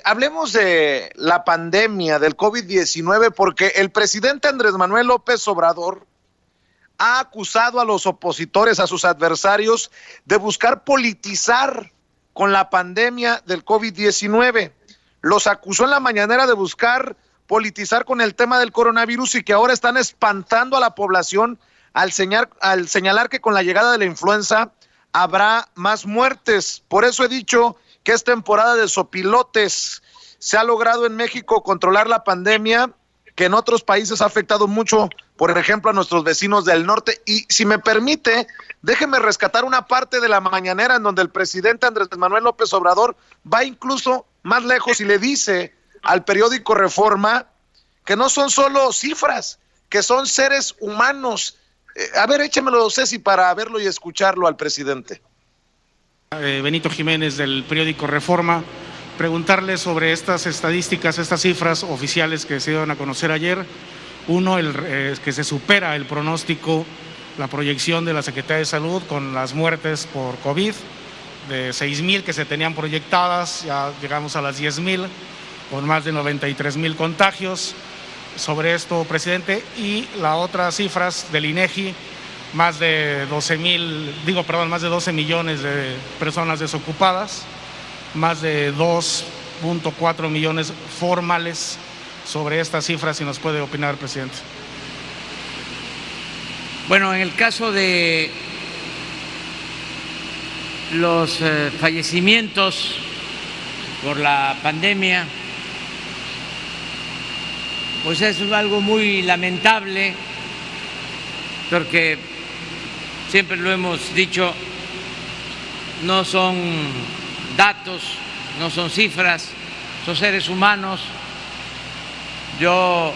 hablemos de la pandemia del COVID-19 porque el presidente Andrés Manuel López Obrador ha acusado a los opositores, a sus adversarios, de buscar politizar con la pandemia del COVID-19. Los acusó en la mañanera de buscar politizar con el tema del coronavirus y que ahora están espantando a la población al señalar que con la llegada de la influenza habrá más muertes. Por eso he dicho que es temporada de sopilotes. Se ha logrado en México controlar la pandemia, que en otros países ha afectado mucho, por ejemplo, a nuestros vecinos del norte. Y si me permite, déjeme rescatar una parte de la mañanera en donde el presidente Andrés Manuel López Obrador va incluso más lejos y le dice al periódico Reforma que no son solo cifras, que son seres humanos. A ver, échemelo, Ceci, para verlo y escucharlo al presidente. Benito Jiménez, del periódico Reforma, preguntarle sobre estas estadísticas, estas cifras oficiales que se dieron a conocer ayer. Uno, que se supera el pronóstico, la proyección de la Secretaría de Salud con las muertes por COVID, de 6,000 que se tenían proyectadas, ya llegamos a las 10,000, con más de 93,000 contagios. Sobre esto, presidente, y las otras cifras del INEGI, más de 12 millones de personas desocupadas, más de 2.4 millones formales. Sobre estas cifras, si nos puede opinar, presidente. Bueno, en el caso de los fallecimientos por la pandemia, pues eso es algo muy lamentable, porque siempre lo hemos dicho, no son datos, no son cifras, son seres humanos. Yo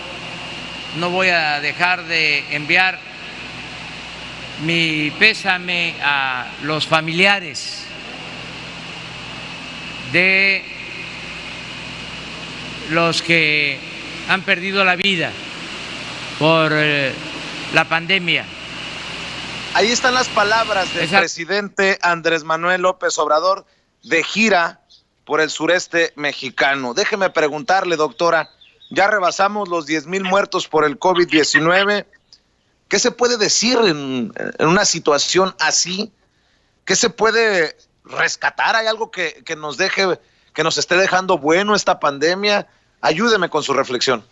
no voy a dejar de enviar mi pésame a los familiares de los que han perdido la vida por la pandemia. Ahí están las palabras del presidente Andrés Manuel López Obrador de gira por el sureste mexicano. Déjeme preguntarle, doctora, ya rebasamos los 10,000 muertos por el COVID-19. ¿Qué se puede decir en una situación así? ¿Qué se puede rescatar? ¿Hay algo que nos esté dejando bueno esta pandemia? Ayúdeme con su reflexión.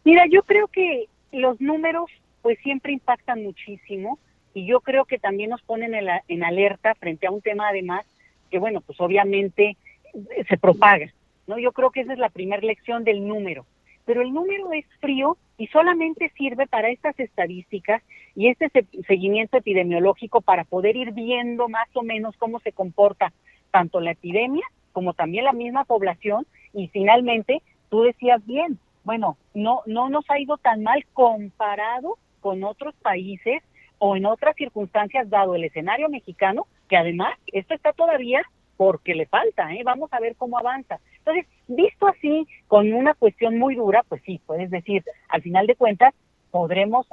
Mira, yo creo que los números pues siempre impactan muchísimo y yo creo que también nos ponen en alerta frente a un tema además que bueno, pues obviamente se propaga, ¿no? Yo creo que esa es la primera lección del número, pero el número es frío y solamente sirve para estas estadísticas y este seguimiento epidemiológico para poder ir viendo más o menos cómo se comporta tanto la epidemia como también la misma población. Y finalmente, tú decías bien, bueno, no nos ha ido tan mal comparado con otros países o en otras circunstancias dado el escenario mexicano, que además esto está todavía porque le falta, vamos a ver cómo avanza. Entonces, visto así, con una cuestión muy dura, pues sí, puedes decir, al final de cuentas, podemos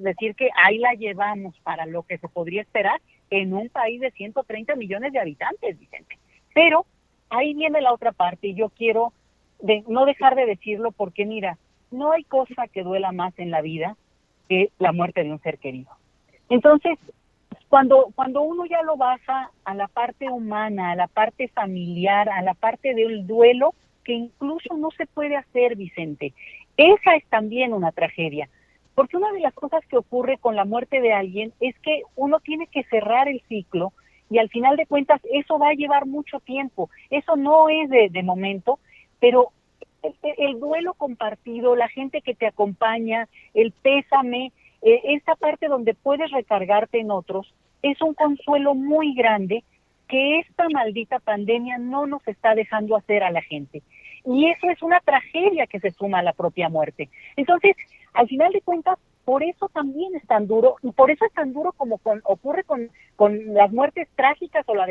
decir que ahí la llevamos para lo que se podría esperar en un país de 130 millones de habitantes, Vicente. Pero ahí viene la otra parte y yo quiero no dejar de decirlo porque mira, no hay cosa que duela más en la vida que la muerte de un ser querido. Entonces, cuando uno ya lo baja a la parte humana, a la parte familiar, a la parte del duelo, que incluso no se puede hacer, Vicente, esa es también una tragedia. Porque una de las cosas que ocurre con la muerte de alguien es que uno tiene que cerrar el ciclo y al final de cuentas eso va a llevar mucho tiempo. Eso no es de momento, pero el duelo compartido, la gente que te acompaña, el pésame, esta parte donde puedes recargarte en otros, es un consuelo muy grande que esta maldita pandemia no nos está dejando hacer a la gente. Y eso es una tragedia que se suma a la propia muerte. Entonces, al final de cuentas, por eso también es tan duro, y por eso es tan duro como ocurre con las muertes trágicas o las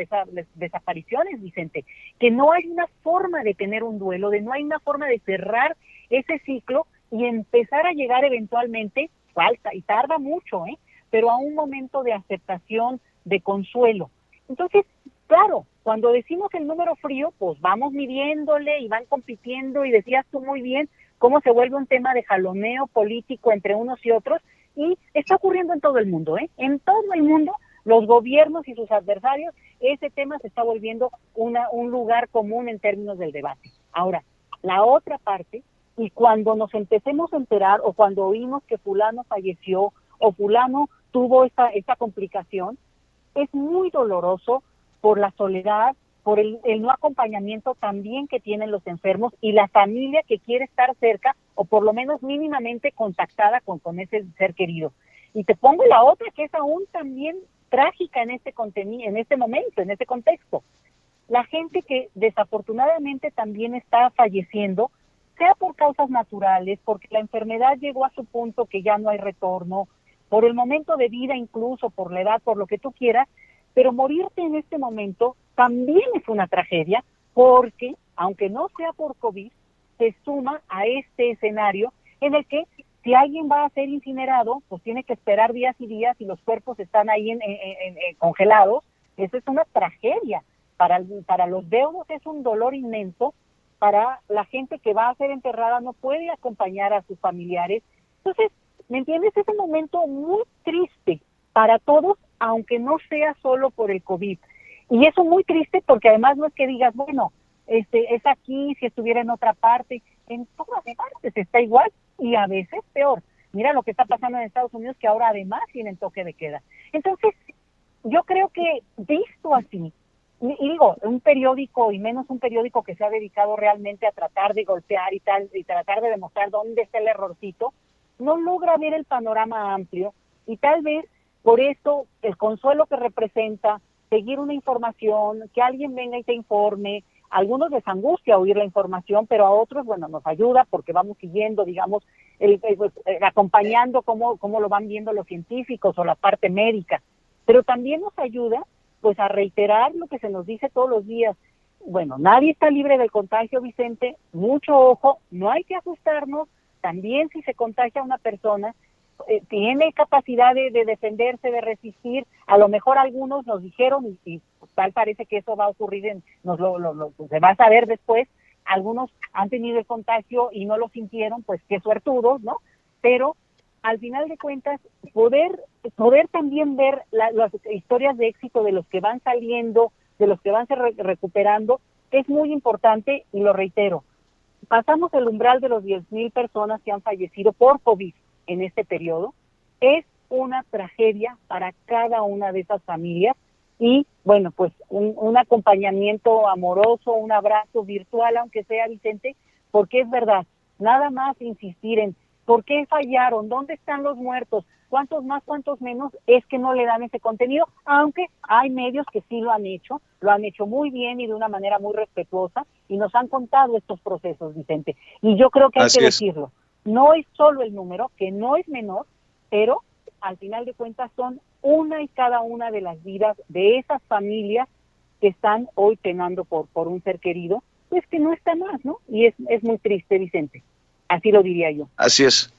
desapariciones, Vicente, que no hay una forma de tener un duelo, no hay una forma de cerrar ese ciclo y empezar a llegar eventualmente, falta y tarda mucho, pero a un momento de aceptación, de consuelo. Entonces, claro, Cuando decimos el número frío, pues vamos midiéndole y van compitiendo, y decías tú muy bien cómo se vuelve un tema de jaloneo político entre unos y otros, y está ocurriendo en todo el mundo, ¿eh? En todo el mundo, los gobiernos y sus adversarios, ese tema se está volviendo un lugar común en términos del debate. Ahora, la otra parte, y cuando nos empecemos a enterar, o cuando oímos que fulano falleció, o fulano tuvo esta complicación, es muy doloroso por la soledad, por el no acompañamiento también que tienen los enfermos y la familia que quiere estar cerca o por lo menos mínimamente contactada con ese ser querido. Y te pongo la otra que es aún también trágica en este momento, en este contexto. La gente que desafortunadamente también está falleciendo, sea por causas naturales, porque la enfermedad llegó a su punto que ya no hay retorno, por el momento de vida incluso, por la edad, por lo que tú quieras, pero morirte en este momento también es una tragedia, porque, aunque no sea por COVID, se suma a este escenario en el que si alguien va a ser incinerado, pues tiene que esperar días y días y los cuerpos están ahí congelados. Eso es una tragedia. Para los deudos es un dolor inmenso, para la gente que va a ser enterrada no puede acompañar a sus familiares. Entonces, ¿me entiendes? Es un momento muy triste para todos, aunque no sea solo por el COVID. Y eso muy triste porque además no es que digas, bueno, es aquí, si estuviera en otra parte, en todas partes está igual y a veces peor. Mira lo que está pasando en Estados Unidos, que ahora además tienen toque de queda. Entonces, yo creo que visto así, y digo, un periódico, y menos un periódico que se ha dedicado realmente a tratar de golpear y tratar de demostrar dónde está el errorcito, no logra ver el panorama amplio, y tal vez por eso el consuelo que representa seguir una información, que alguien venga y te informe, a algunos les angustia oír la información, pero a otros, bueno, nos ayuda porque vamos siguiendo, digamos, acompañando cómo lo van viendo los científicos o la parte médica, pero también nos ayuda pues a reiterar lo que se nos dice todos los días. Bueno, nadie está libre del contagio, Vicente, mucho ojo, no hay que asustarnos, también si se contagia una persona, tiene capacidad de defenderse, de resistir. A lo mejor algunos nos dijeron, y tal parece que eso va a ocurrir, se va a saber después, algunos han tenido el contagio y no lo sintieron, pues qué suertudos, ¿no? Pero al final de cuentas, poder también ver las historias de éxito de los que van saliendo, de los que van recuperando, es muy importante, y lo reitero. Pasamos el umbral de los 10,000 personas que han fallecido por COVID en este periodo. Es una tragedia para cada una de esas familias y, bueno, pues un acompañamiento amoroso, un abrazo virtual, aunque sea, Vicente, porque es verdad, nada más insistir en ¿por qué fallaron? ¿Dónde están los muertos? ¿Cuántos más, cuántos menos? Es que no le dan ese contenido, aunque hay medios que sí lo han hecho muy bien y de una manera muy respetuosa, y nos han contado estos procesos, Vicente. Y yo creo que hay que decirlo. No es solo el número, que no es menor, pero al final de cuentas son una y cada una de las vidas de esas familias que están hoy penando por un ser querido, pues que no está más, ¿no? Y es muy triste, Vicente. Así lo diría yo. Así es.